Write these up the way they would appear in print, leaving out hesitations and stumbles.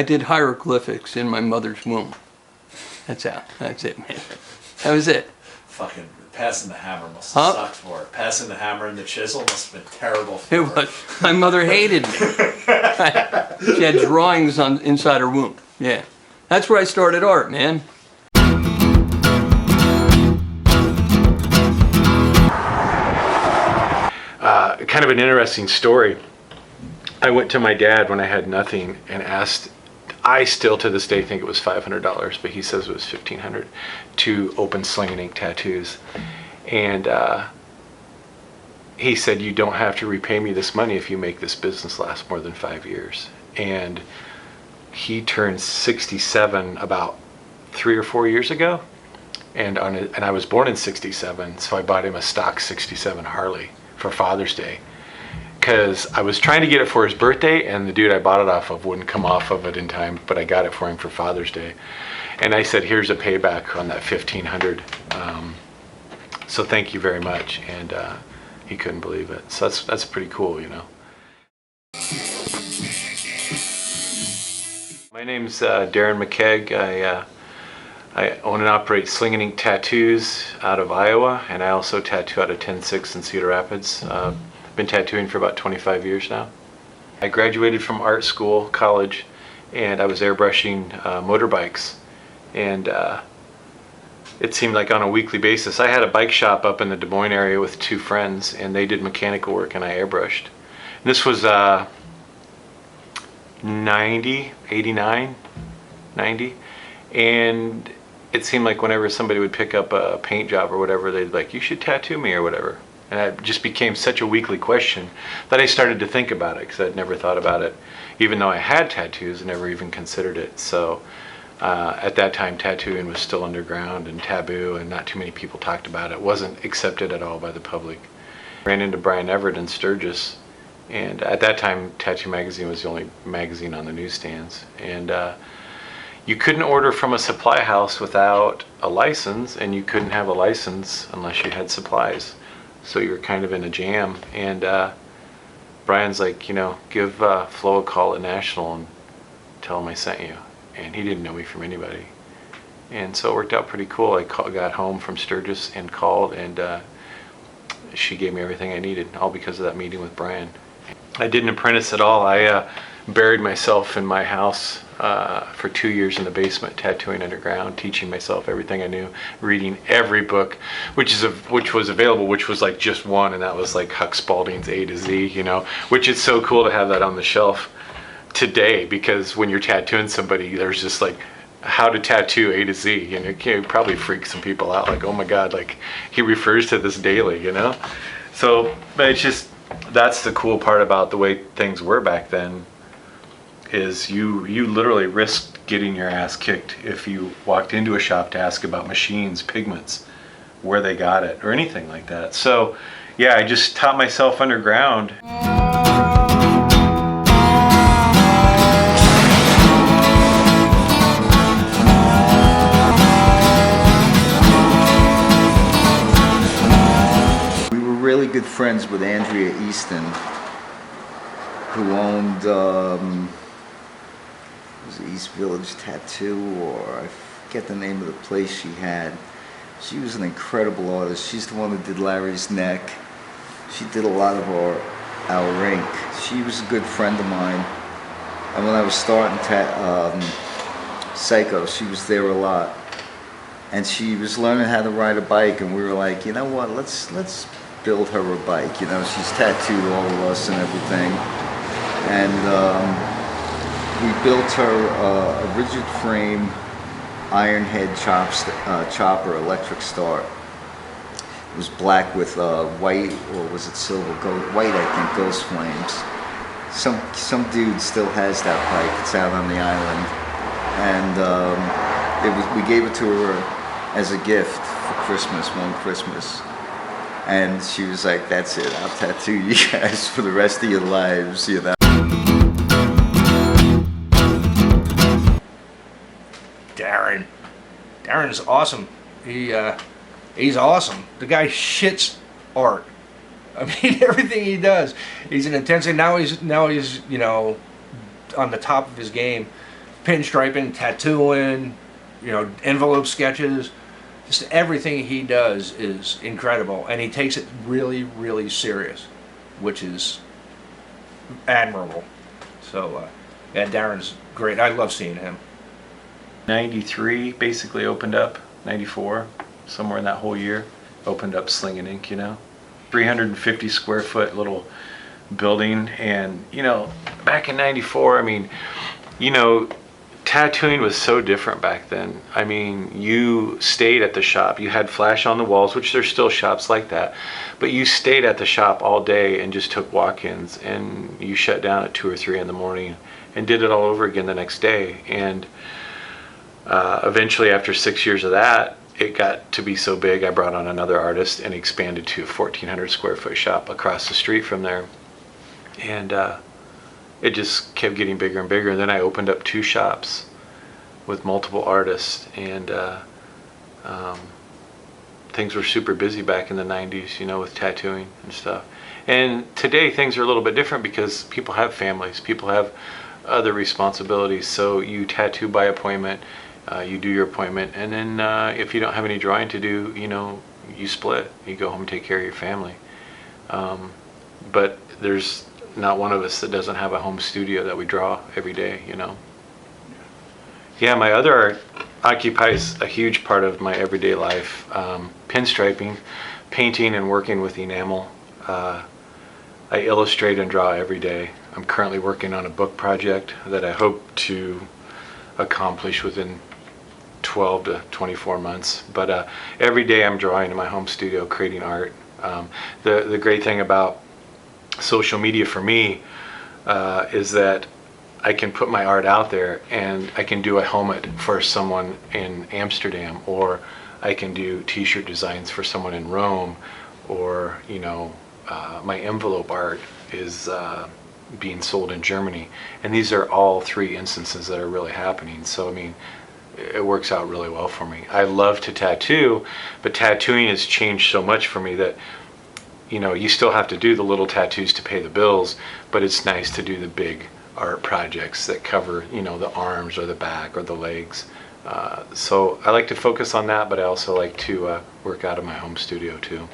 did hieroglyphics in my mother's womb. That's it. That's it, man. That was it. Fucking passing the hammer must have sucked for her. Passing the hammer and the chisel must have been terrible for her. It was. My mother hated me. She had drawings on inside her womb. Yeah. That's where I started art, man. Kind of an interesting story. I went to my dad when I had nothing and asked, I still to this day think it was $500, but he says it was $1,500 to open Sling and Ink Tattoos. And he said, you don't have to repay me this money if you make this business last more than 5 years. And he turned 67 about 3 or 4 years ago. And I was born in 67, so I bought him a stock 67 Harley for Father's Day. Because I was trying to get it for his birthday, and the dude I bought it off of wouldn't come off of it in time, but I got it for him for Father's Day. And I said, here's a payback on that $1,500. So thank you very much. And he couldn't believe it. So that's pretty cool, you know. My name's Darren McKeag. I own and operate Sling and Ink Tattoos out of Iowa, and I also tattoo out of 10-6 in Cedar Rapids. Been tattooing for about 25 years now. I graduated from art school, college, and I was airbrushing motorbikes. And it seemed like on a weekly basis, I had a bike shop up in the Des Moines area with 2 friends, and they did mechanical work and I airbrushed. And this was 89, 90, and it seemed like whenever somebody would pick up a paint job or whatever, they'd be like, you should tattoo me or whatever. And it just became such a weekly question that I started to think about it, because I'd never thought about it. Even though I had tattoos, I never even considered it. So at that time, tattooing was still underground and taboo, and not too many people talked about it. It wasn't accepted at all by the public. I ran into Brian Everett in Sturgis, and at that time, Tattoo Magazine was the only magazine on the newsstands. And you couldn't order from a supply house without a license, and you couldn't have a license unless you had supplies. So you were kind of in a jam, and Brian's like, you know, give Flo a call at National and tell him I sent you. And he didn't know me from anybody. And so it worked out pretty cool. I got home from Sturgis and called, and she gave me everything I needed, all because of that meeting with Brian. I didn't apprentice at all. I buried myself in my house for 2 years in the basement, tattooing underground, teaching myself everything I knew, reading every book which was available, which was like just one, and that was like Huck Spalding's A to Z, you know, which is so cool to have that on the shelf today, because when you're tattooing somebody, there's just like how to tattoo A to Z, and it can probably freak some people out, like, oh my god, like he refers to this daily, you know. So but it's just, that's the cool part about the way things were back then, is you literally risked getting your ass kicked if you walked into a shop to ask about machines, pigments, where they got it, or anything like that. So yeah, I just taught myself underground. We were really good friends with Andrea Easton, who owned was it East Village Tattoo, or I forget the name of the place she had. She was an incredible artist. She's the one that did Larry's neck. She did a lot of our rink. She was a good friend of mine. And when I was starting Psycho, she was there a lot. And she was learning how to ride a bike, and we were like, you know what, let's build her a bike. You know, she's tattooed all of us and everything. And we built her a rigid frame iron head chopper electric start. It was black with white, or was it silver? White, I think, ghost flames. Some dude still has that bike. It's out on the island, and we gave it to her as a gift for Christmas, one Christmas. And she was like, "That's it. I'll tattoo you guys for the rest of your lives," you know. Darren's awesome. He's awesome. The guy shits art. I mean, everything he does. He's an intense. Now he's you know, on the top of his game, pinstriping, tattooing, you know, envelope sketches. Just everything he does is incredible, and he takes it really, really serious, which is admirable. So, yeah, Darren's great. I love seeing him. 93 basically opened up, 94, somewhere in that whole year, opened up Sling and Ink, you know. 350 square foot little building, and, you know, back in 94, I mean, you know, tattooing was so different back then. I mean, you stayed at the shop. You had flash on the walls, which there's still shops like that, but you stayed at the shop all day and just took walk-ins, and you shut down at 2 or 3 in the morning and did it all over again the next day. And eventually, after 6 years of that, it got to be so big, I brought on another artist and expanded to a 1,400 square foot shop across the street from there. And it just kept getting bigger and bigger. And then I opened up 2 shops with multiple artists, and things were super busy back in the 90s, you know, with tattooing and stuff. And today things are a little bit different because people have families, people have other responsibilities. So you tattoo by appointment, you do your appointment, and then if you don't have any drawing to do, you know, you split. You go home and take care of your family. But there's not one of us that doesn't have a home studio that we draw every day, you know. Yeah, my other art occupies a huge part of my everyday life. Pinstriping, painting, and working with enamel. I illustrate and draw every day. I'm currently working on a book project that I hope to accomplish within 12 to 24 months. But every day I'm drawing in my home studio, creating art. The great thing about social media for me is that I can put my art out there, and I can do a helmet for someone in Amsterdam, or I can do t-shirt designs for someone in Rome, or, you know, my envelope art is being sold in Germany. And these are all 3 instances that are really happening. So I mean, it works out really well for me. I love to tattoo, but tattooing has changed so much for me that, you know, you still have to do the little tattoos to pay the bills, but it's nice to do the big art projects that cover, you know, the arms or the back or the legs. So I like to focus on that, but I also like to work out of my home studio too.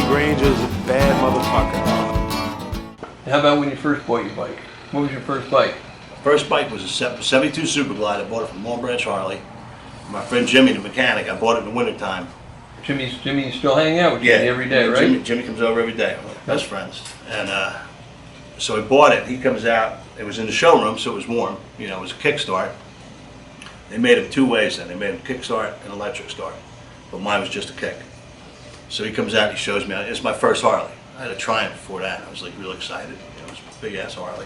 Granger's a bad motherfucker. How about when you first bought your bike? What was your first bike? First bike was a 72 Super Glide. I bought it from Long Branch Harley. My friend Jimmy, the mechanic, I bought it in the wintertime. Jimmy still hanging out with you every day, right? Jimmy comes over every day. We're best friends. And so I bought it. He comes out. It was in the showroom, so it was warm. You know, it was a kickstart. They made it 2 ways then. They made it kickstart and electric start. But mine was just a kick. So he comes out and he shows me. It's my first Harley. I had a Triumph before that. I was like real excited. You know, it was a big ass Harley.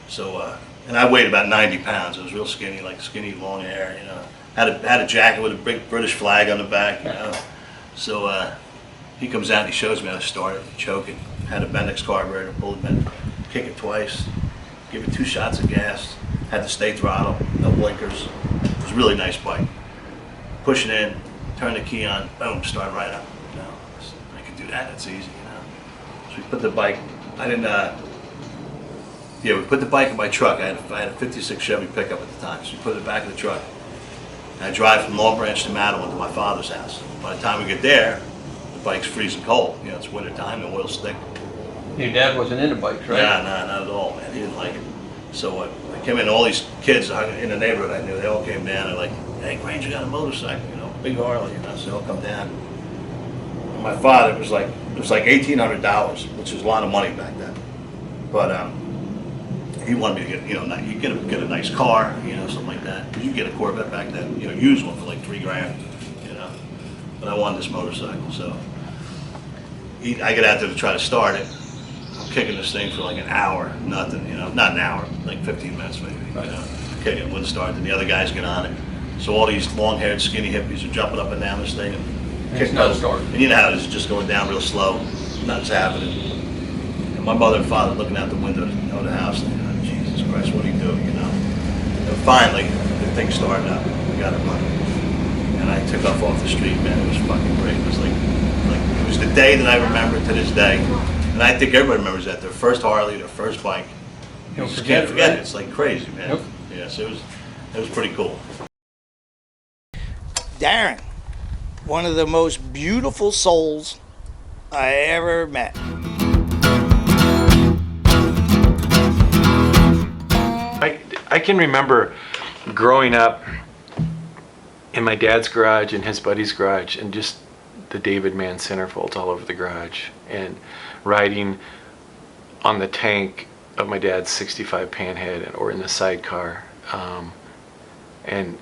So, and I weighed about 90 pounds. I was real skinny, like skinny, long hair. You know, had a jacket with a big British flag on the back. You know, so he comes out and he shows me how to start it, choke it. Had a Bendix carburetor, bullet bend, kick it twice, give it 2 shots of gas. Had the stay throttle, no blinkers. It was a really nice bike. Push it in, turn the key on, boom, start right up. You know, I could do that. It's easy. You know. So we put the bike. I didn't. Yeah, we put the bike in my truck. I had a '56 Chevy pickup at the time. So we put it back in the truck. And I drive from Long Branch to Mattawa to my father's house. By the time we get there, the bike's freezing cold. You know, it's winter time, the oil's thick. Your dad wasn't into bikes, right? Yeah, no, not at all, man. He didn't like it. So I came in, all these kids in the neighborhood I knew, they all came down. They're like, hey, Granger got a motorcycle, you know, big Harley, you know, so they'll come down. And my father, it was like $1,800, which was a lot of money back then. But he wanted me to get, you know, you get a nice car, you know, something like that. You get a Corvette back then, you know, used one for like $3,000, you know. But I wanted this motorcycle, so I get out there to try to start it. I'm kicking this thing for like an hour, nothing, you know, not an hour, like 15 minutes maybe, you know. Kicking it, wouldn't start, and the other guys get on it. So all these long-haired, skinny hippies are jumping up and down this thing and It's not starting. And you know how it is, just going down real slow, nothing's happening. And my mother and father looking out the window of the house, thinking, oh, Jesus Christ, what do you do, you know? And finally, the thing started up, we got it running. And I took off the street, man, it was fucking great. It was like it was the day that I remember to this day. And I think everybody remembers that, their first Harley, their first bike. You just can't forget it, it's like crazy, man. Yep. Yeah, so it was pretty cool. Darren, one of the most beautiful souls I ever met. I can remember growing up in my dad's garage and his buddy's garage, and just the David Mann centerfolds all over the garage, and riding on the tank of my dad's 65 Panhead or in the sidecar. And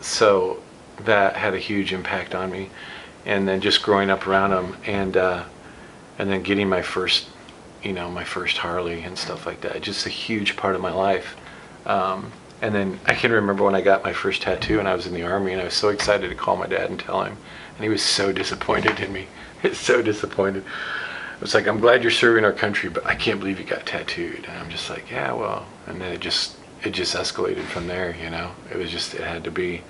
so that had a huge impact on me. And then just growing up around them, and then getting my first Harley and stuff like that, just a huge part of my life. And then I can remember when I got my first tattoo and I was in the Army, and I was so excited to call my dad and tell him, and he was so disappointed in me. He's so disappointed. It was like, I'm glad you're serving our country, but I can't believe you got tattooed. And I'm just like, yeah, well. And then it just escalated from there, you know. It had to be.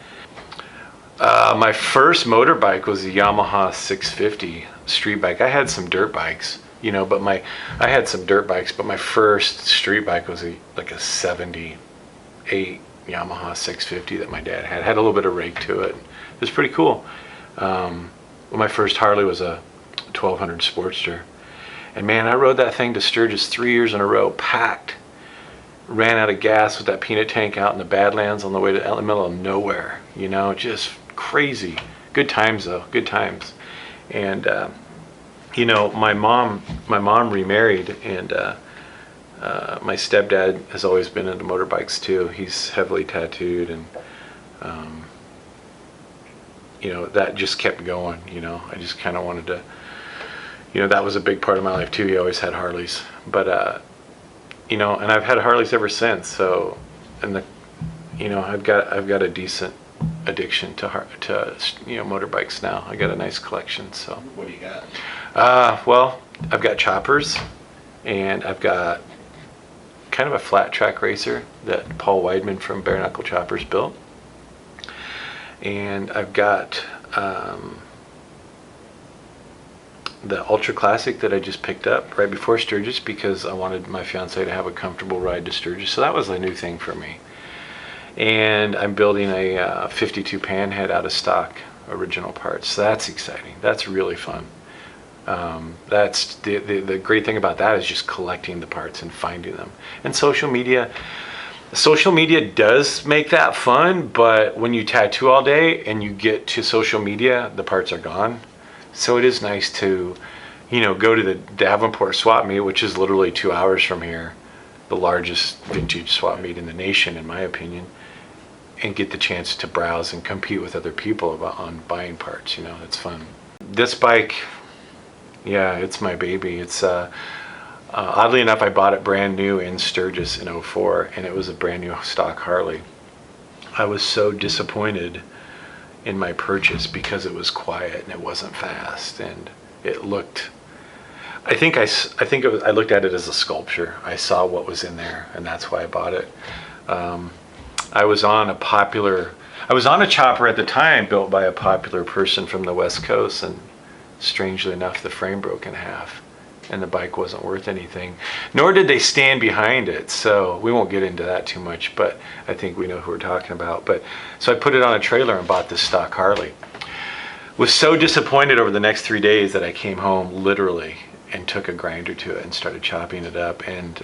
My first motorbike was a Yamaha 650 street bike. I had some dirt bikes, you know, but my first street bike was like a 78 Yamaha 650 that my dad had. Had a little bit of rake to it. It was pretty cool. My first Harley was a 1200 Sportster. And man, I rode that thing to Sturgis 3 years in a row, packed. Ran out of gas with that peanut tank out in the Badlands on the way to out in the middle of nowhere, you know, just crazy. Good times though, good times. And you know, my mom remarried, and my stepdad has always been into motorbikes too. He's heavily tattooed, and you know, that just kept going, you know. I just kind of wanted to, you know, that was a big part of my life too. He always had Harleys, but you know, and I've had Harleys ever since. So, and you know, I've got a decent addiction to you know, motorbikes now. I got a nice collection. So. What do you got? Well, I've got choppers, and I've got kind of a flat track racer that Paul Weidman from Bare Knuckle Choppers built, and I've got the Ultra Classic that I just picked up right before Sturgis because I wanted my fiance to have a comfortable ride to Sturgis. So that was a new thing for me. And I'm building a 52 Panhead out of stock, original parts. So that's exciting. That's really fun. That's the great thing about that is just collecting the parts and finding them. And social media does make that fun, but when you tattoo all day and you get to social media, the parts are gone. So it is nice to, you know, go to the Davenport swap meet, which is literally 2 hours from here, the largest vintage swap meet in the nation, in my opinion, and get the chance to browse and compete with other people on buying parts. You know, it's fun. This bike, yeah, it's my baby. It's oddly enough, I bought it brand new in Sturgis in '04, and it was a brand new stock Harley. I was so disappointed in my purchase because it was quiet and it wasn't fast, and it looked, I looked at it as a sculpture. I saw what was in there, and that's why I bought it. I was on a chopper at the time built by a popular person from the West Coast, and strangely enough, the frame broke in half. and the bike wasn't worth anything, nor did they stand behind it. So we won't get into that too much, but I think we know who we're talking about. But so I put it on a trailer and bought this stock Harley. Was so disappointed over the next 3 days that I came home literally and took a grinder to it and started chopping it up. And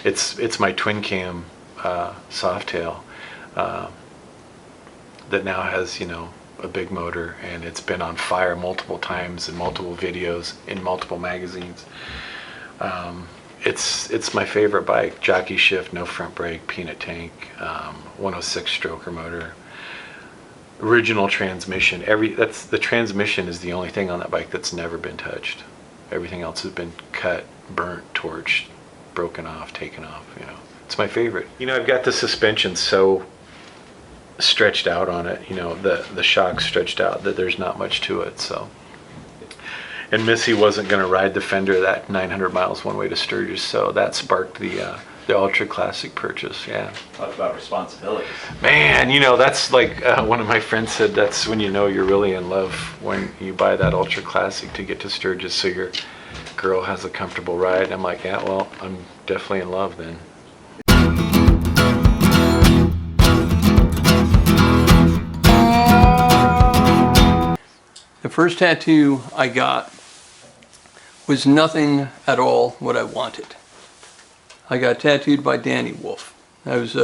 it's my twin cam Softail that now has, you know, a big motor, and it's been on fire multiple times in multiple videos in multiple magazines. It's my favorite bike. Jockey shift, no front brake, peanut tank, 106 stroker motor, original transmission. The transmission is the only thing on that bike that's never been touched. Everything else has been cut, burnt, torched, broken off, taken off. You know, it's my favorite. You know, I've got the suspension so stretched out on it, you know, the shock stretched out that there's not much to it. So, and Missy wasn't going to ride the Fender that 900 miles one way to Sturgis, so that sparked the Ultra Classic purchase. Yeah. Talk about responsibilities. Man, you know, that's like one of my friends said, that's when you know you're really in love, when you buy that Ultra Classic to get to Sturgis so your girl has a comfortable ride. I'm like, yeah, well, I'm definitely in love then. The first tattoo I got was nothing at all what I wanted. I got tattooed by Danny Wolf. I was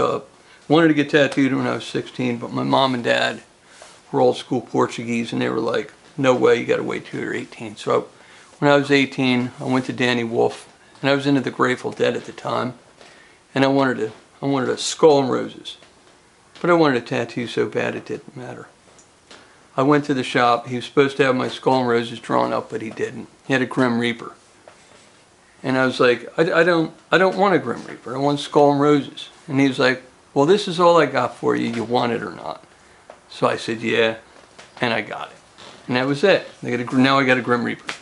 wanted to get tattooed when I was 16, but my mom and dad were old school Portuguese, and they were like, no way, you gotta wait till you're 18. So when I was 18, I went to Danny Wolf, and I was into the Grateful Dead at the time, and I wanted a skull and roses, but I wanted a tattoo so bad it didn't matter. I went to the shop. He was supposed to have my skull and roses drawn up, but he didn't. He had a Grim Reaper. And I was like, I don't want a Grim Reaper. I want skull and roses. And he was like, well, this is all I got for you. You want it or not? So I said, yeah, and I got it. And that was it. Now I got a Grim Reaper.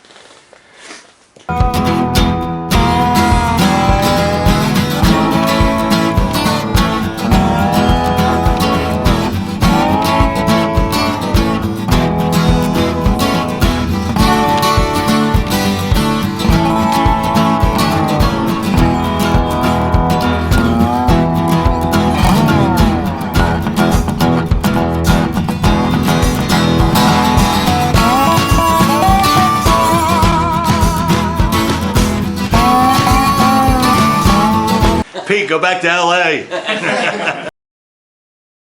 Pete, go back to LA.